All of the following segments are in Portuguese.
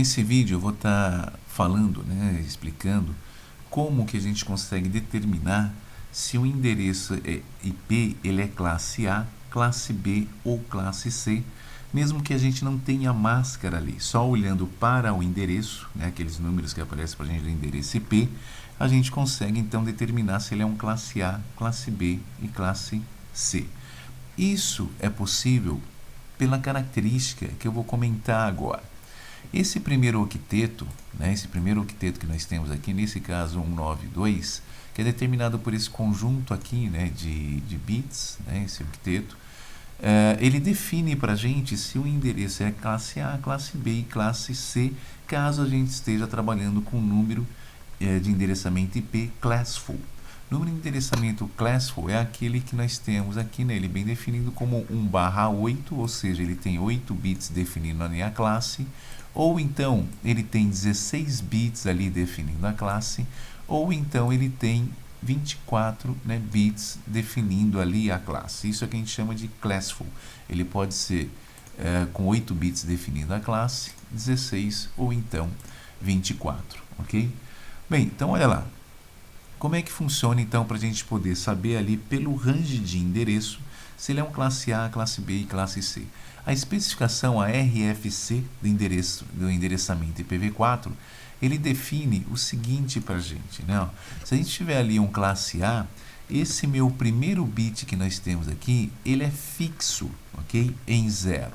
nesse vídeo eu vou estar falando, explicando como que a gente consegue determinar se o endereço IP ele é classe A, classe B ou classe C, mesmo que a gente não tenha máscara ali. Só olhando para o endereço, aqueles números que aparecem para a gente do endereço IP, a gente consegue então determinar se ele é um classe A, classe B e classe C. Isso é possível pela característica que eu vou comentar agora. Esse primeiro octeto, esse primeiro octeto que nós temos aqui, nesse caso 192, que é determinado por esse conjunto aqui de bits, esse octeto, ele define para a gente se o endereço é classe A, classe B e classe C, caso a gente esteja trabalhando com o número de endereçamento IP classful. O número de endereçamento classful é aquele que nós temos aqui nele, bem definido como 1/8, ou seja, ele tem 8 bits definindo a minha classe, ou então ele tem 16 bits ali definindo a classe, ou então ele tem 24 bits definindo ali a classe. Isso é o que a gente chama de classful. Ele pode ser com 8 bits definindo a classe, 16 ou então 24, ok? Bem, então olha lá. Como é que funciona então para a gente poder saber ali pelo range de endereço se ele é um classe A, classe B e classe C? A especificação, a RFC do endereçamento IPv4, ele define o seguinte para a gente, Se a gente tiver ali um classe A, esse meu primeiro bit que nós temos aqui, ele é fixo, ok? Em 0.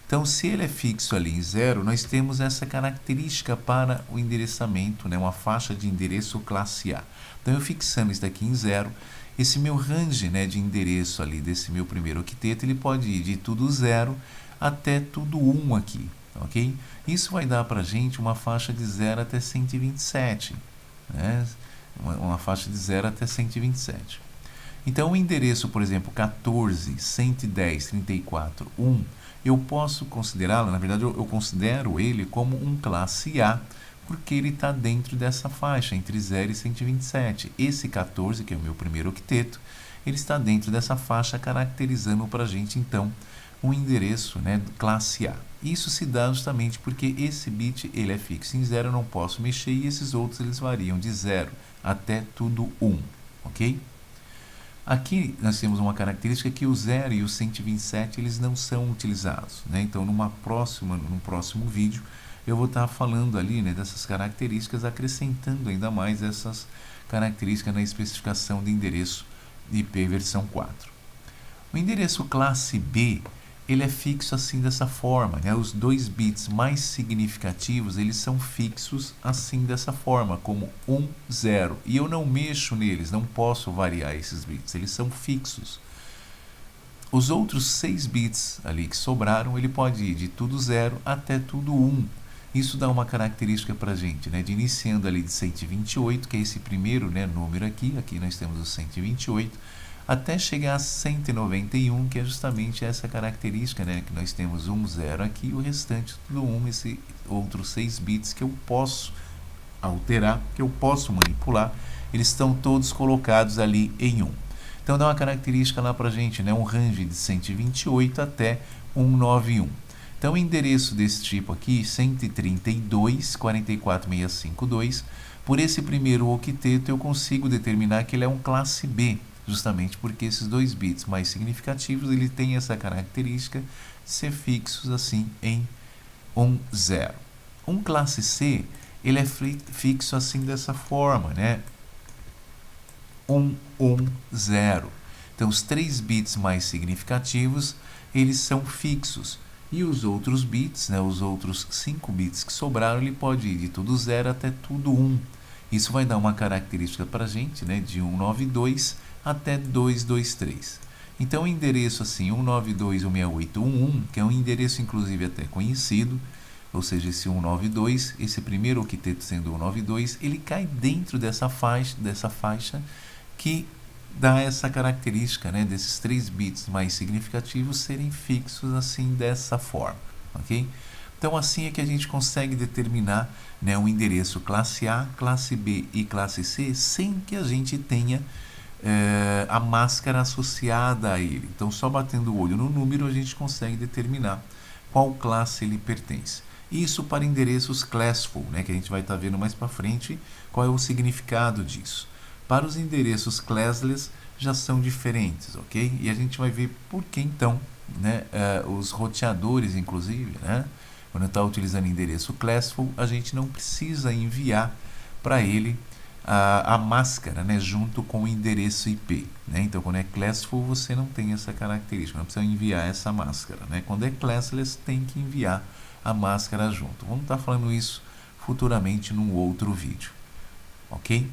Então, se ele é fixo ali em 0, nós temos essa característica para o endereçamento, uma faixa de endereço classe A. Então, eu fixando isso daqui em 0, esse meu range de endereço ali desse meu primeiro octeto, ele pode ir de tudo 0 até tudo 1 aqui, ok? Isso vai dar para a gente uma faixa de 0 até 127, uma faixa de 0 até 127. Então, o endereço, por exemplo, 14, 110, 34, 1, eu posso considerá-lo, na verdade, eu considero ele como um classe A, porque ele está dentro dessa faixa, entre 0 e 127. Esse 14, que é o meu primeiro octeto, ele está dentro dessa faixa, caracterizando para a gente, então, um endereço classe A. Isso se dá justamente porque esse bit ele é fixo em 0, eu não posso mexer, e esses outros eles variam de 0 até tudo 1, ok? Aqui nós temos uma característica que o 0 e o 127 eles não são utilizados. Então, num próximo vídeo, eu vou estar falando ali dessas características, acrescentando ainda mais essas características na especificação de endereço IP versão 4. O endereço classe B, ele é fixo assim dessa forma, Os 2 bits mais significativos, eles são fixos assim dessa forma, como 1, 0. E eu não mexo neles, não posso variar esses bits, eles são fixos. Os outros 6 bits ali que sobraram, ele pode ir de tudo 0 até tudo 1. Isso dá uma característica para a gente, de iniciando ali de 128, que é esse primeiro número aqui nós temos o 128, até chegar a 191, que é justamente essa característica, que nós temos 1, 0 aqui, e o restante tudo 1, esse outros 6 bits que eu posso alterar, que eu posso manipular, eles estão todos colocados ali em 1. Então dá uma característica lá para a gente, um range de 128 até 191. Então o endereço desse tipo aqui, 132.44.652, por esse primeiro octeto eu consigo determinar que ele é um classe B, justamente porque esses 2 bits mais significativos, ele tem essa característica de ser fixos assim em 1, 0. Um classe C, ele é fixo assim dessa forma, 1, 1, 0. Então, os 3 bits mais significativos, eles são fixos. E os outros bits, os outros 5 bits que sobraram, ele pode ir de tudo 0 até tudo 1. Isso vai dar uma característica para a gente, de 192 até 223. Então, o endereço assim, 192.168.1.1, que é um endereço inclusive até conhecido, ou seja, esse 192, esse primeiro octeto sendo 192, ele cai dentro dessa faixa que dá essa característica, desses 3 bits mais significativos serem fixos assim dessa forma, ok? Então, assim é que a gente consegue determinar um endereço classe A, classe B e classe C sem que a gente tenha a máscara associada a ele. Então, só batendo o olho no número, a gente consegue determinar qual classe ele pertence. Isso para endereços classful, né, que a gente vai estar vendo mais para frente qual é o significado disso. Para os endereços classless já são diferentes, ok? E a gente vai ver por que então, né, os roteadores, inclusive, né, quando está utilizando endereço classful, a gente não precisa enviar para ele a máscara, né, junto com o endereço IP. Né? Então, quando é classful, você não tem essa característica, não precisa enviar essa máscara. Né? Quando é classless, tem que enviar a máscara junto. Vamos estar falando isso futuramente num outro vídeo. Ok?